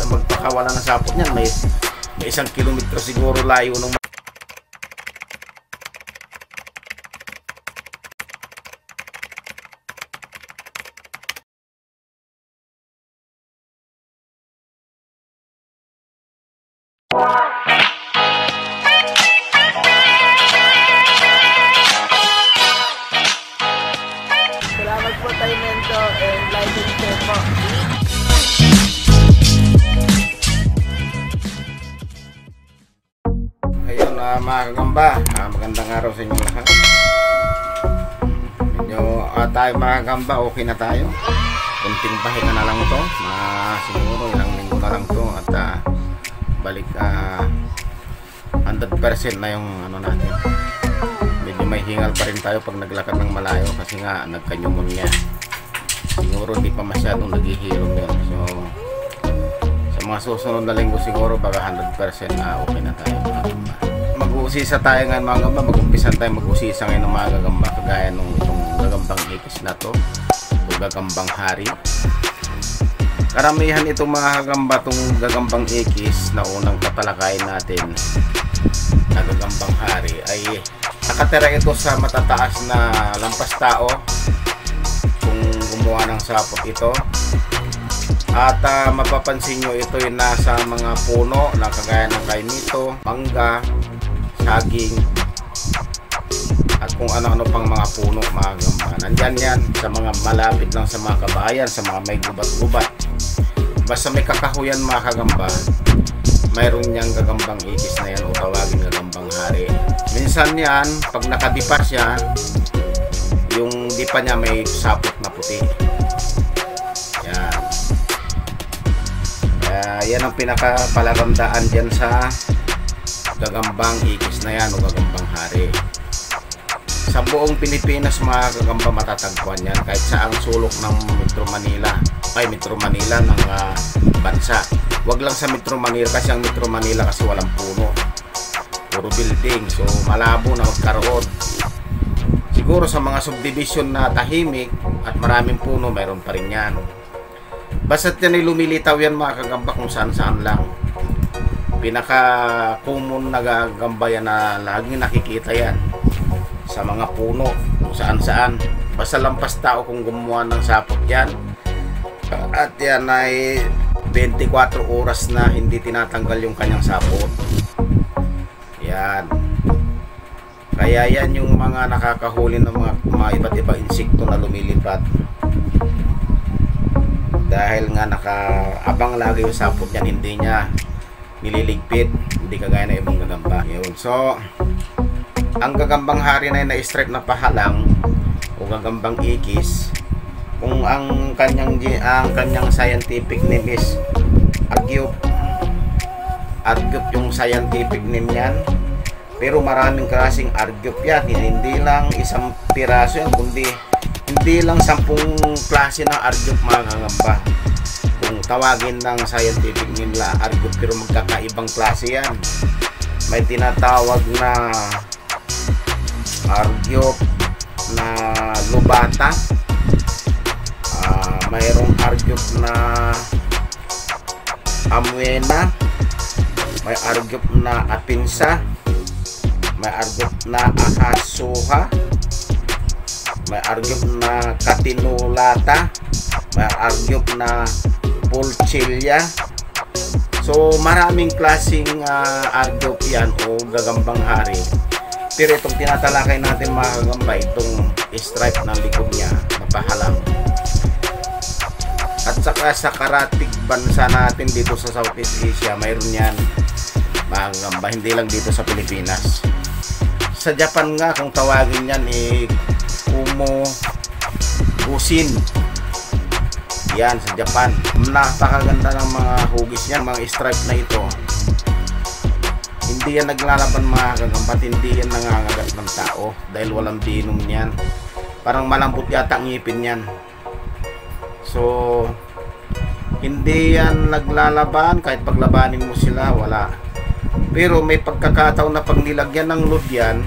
magpakawala ng sapot niyan, may 1 kilometro siguro layo nung Salamat po tayo Mento and like and share po. Ayun mga kagamba, magandang araw sa inyo lahat. Medyo tayo mga kagamba, okay na tayo. Kunting pahinga na lang to, siguro ilang linggo na lang to at balik 100% na yung ano natin. Medyo may hingal pa rin tayo pag naglakad ng malayo kasi nga nagka-pneumonia. Siguro di pa masyadong naghihilom yun. So sa mga susunod na linggo siguro baka 100% na okay na tayo. Mag-uusisa tayo ngayon mga gamba, mag-umpisan tayo mag-uusisa ngayon ng mga gagamba kagaya nung itong gagambang ikis na to o gagambang hari. Karamihan itong mga gagamba, itong gagambang ikis na unang tatalakayin natin na gagambang hari ay nakatira ito sa matataas na lampas tao kung gumawa ng sapot ito. At mapapansin nyo ito ay nasa mga puno na kagaya ng kainito, mangga, saging at kung ano-ano pang mga puno mga gamba. Nandyan yan sa mga malapit lang sa mga kabahayan, sa mga may gubat-gubat. Basta may kakahuyan mga kagamba, mayroon niyang gagambang ikis na yan o tawagin gagambang hari. Minsan yan, pag nakadipa siya, yung dipa niya may sapot na puti. Yan. Yan ang pinakapalaramdaan dyan sa gagambang ikis na yan o gagambang hari. Sa buong Pilipinas mga gagamba matatagpuan yan kahit saang sulok ng Metro Manila ng bansa. Wag lang sa Metro Manila kasi ang Metro Manila kasi walang puno, puro building, so malabo na magkaroon. Siguro sa mga subdivision na tahimik at maraming puno mayroon pa rin yan. Basta't yan ay lumilitaw yan mga kagamba kung saan saan lang. Pinaka common na gagamba yan na laging nakikita yan sa mga puno kung saan saan. Basta lampas tao kung gumawa ng sapot yan. At yan ay 24 oras na hindi tinatanggal yung kanyang sapot. Yan. Kaya yan yung mga nakakahuli ng mga iba't ibang insekto na lumilipad. Dahil nga nakaabang lagi yung sapot yan, hindi niya nililigpit, hindi kagaya na ibang gagamba. Yun. So ang gagambang hari na yun na straight na pahalang o gagambang ikis, kung ang kanyang scientific name is Argyp yung scientific name yan, pero maraming klaseng Argyp yan, hindi lang isang piraso yan, kundi hindi lang 10 klase ng Argyp mga kagamba. Kung tawagin ng scientific name la Argyp, pero magkakaibang klase yan. May tinatawag na Argyp na lubata, mayroong Argyp na amwena, may Argyp na apinsa, may Argyp na ahasuha, may Argyp na katinulata, may Argyp na pulchilya. So maraming klaseng Argyp yan o gagambang hari. Pero itong tinatalakay natin mga kagamba, itong stripe ng likod niya napahalang. At saka sa karatig bansa natin dito sa Southeast Asia mayroon yan mga kagamba, hindi lang dito sa Pilipinas. Sa Japan nga kung tawagin yan kumo usin. Yan sa Japan. Napakaganda ng mga hugis yan, mga stripe na ito. Hindi yan naglalaban mga kagamba, hindi yan nangangagat ng tao dahil walang binom yan. Parang malambot yata ang ngipin yan. So hindi yan naglalaban, kahit paglabanin mo sila wala. Pero may pagkakataon na pag nilagyan ng load yan,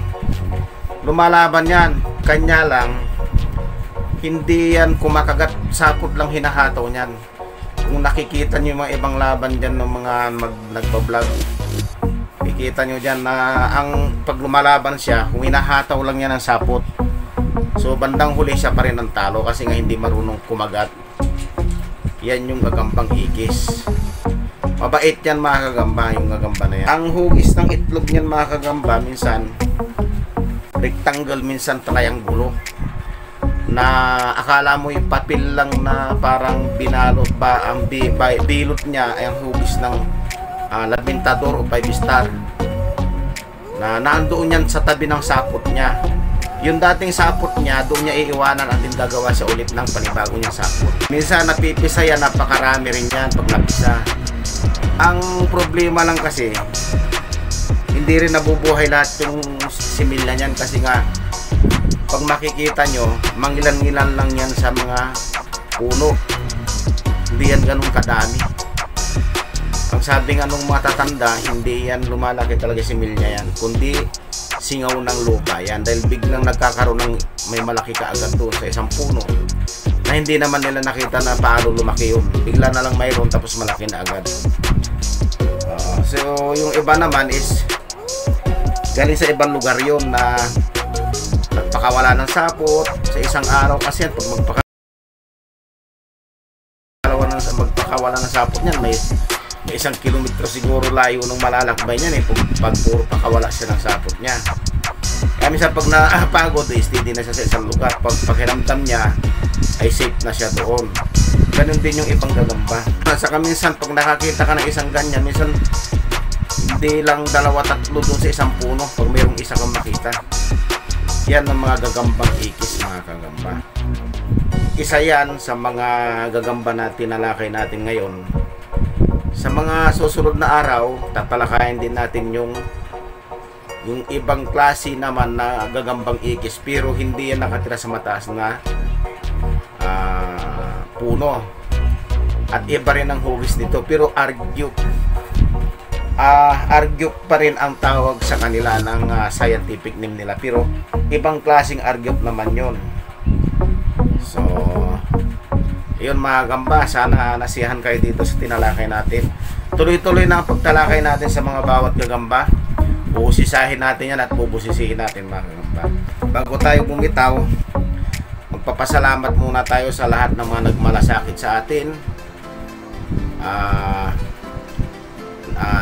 lumalaban yan. Kanya lang hindi yan kumakagat, sapot lang hinahataw niyan. kung nakikita nyo yung mga ibang laban dyan ng mga nagbablog, kikita nyo dyan na ang pag lumalaban siya, kung hinahataw lang niya ng sapot, so bandang huli siya pa rin ang talo kasi nga hindi marunong kumagat. Yan yung gagambang ikis. Mabait yan mga kagamba, yung gagamba na yan. Ang hugis ng itlog niyan mga kagamba, minsan rectangle, minsan triangulo, na akala mo yung papel lang na parang binalot ba, ang bilot niya ay ang hugis ng labintador o 5 star na nandoon yan sa tabi ng sapot niya. Yung dating sapot niya, doon niya iiwanan at din gagawa siya ulit ng panibago niyang sapot. Minsan napipisa yan, napakarami rin yan pag napisa. Ang problema lang kasi, hindi rin nabubuhay lahat yung similya niyan kasi nga, pag makikita nyo, mangilan-ngilan lang yan sa mga puno. Hindi yan ganun kadami. Ang sabi nga nung matatanda, hindi yan lumalaki talaga similya yan, kundi singaw ng lupa yan, dahil biglang nagkakaroon ng may malaki kaagad doon sa isang puno na hindi naman nila nakita na paano lumaki yun. Bigla na lang mayroon tapos malaki na agad. So yung iba naman is galing sa ibang lugar yun na nagpakawala ng sapot sa isang araw kasi yan, pag magpakawala ng sapot niyan, may 1 kilometro siguro layo nung malalakbay niyan pag puro pakawala siya ng sapot niya. Kaya minsan pag napagod, steady na siya sa isang lugar. Pag pakiramdam niya ay safe na siya doon. Ganun din yung ibang gagamba. Saka minsan pag nakakita ka ng isang ganyan, minsan hindi lang 2-3 doon sa isang puno pag mayroong isa kang makita. Yan ang mga gagambang ikis mga kagamba. Isa yan sa mga gagamba na tinalakay natin ngayon. Sa mga susunod na araw, tatalakayin din natin yung ibang klase naman na gagambang ikis, pero hindi yan nakatira sa mataas na puno. At iba rin ang hugis nito, pero argyup pa rin ang tawag sa kanila ng scientific name nila, pero ibang klaseng argyup naman yon. So yun mga gamba, sana nasiyahan kayo dito sa tinalakay natin. Tuloy-tuloy na ang pagtalakay natin sa mga bawat gagamba. Bubusisahin natin yan at bubusisihin natin mga gagamba. Bago tayo bumitaw, magpapasalamat muna tayo sa lahat ng mga nagmalasakit sa atin.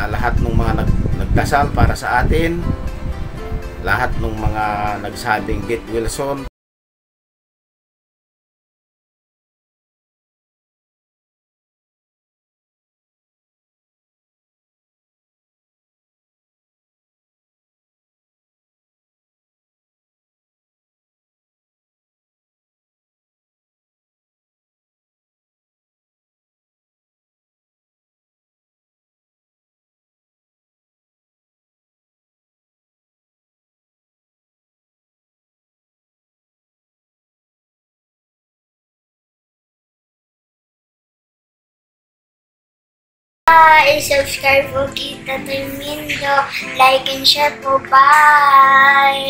Lahat ng mga nagdasal para sa atin. Lahat ng mga nagsabing get well soon. I-subscribe po kita Mindo, like and share po, bye!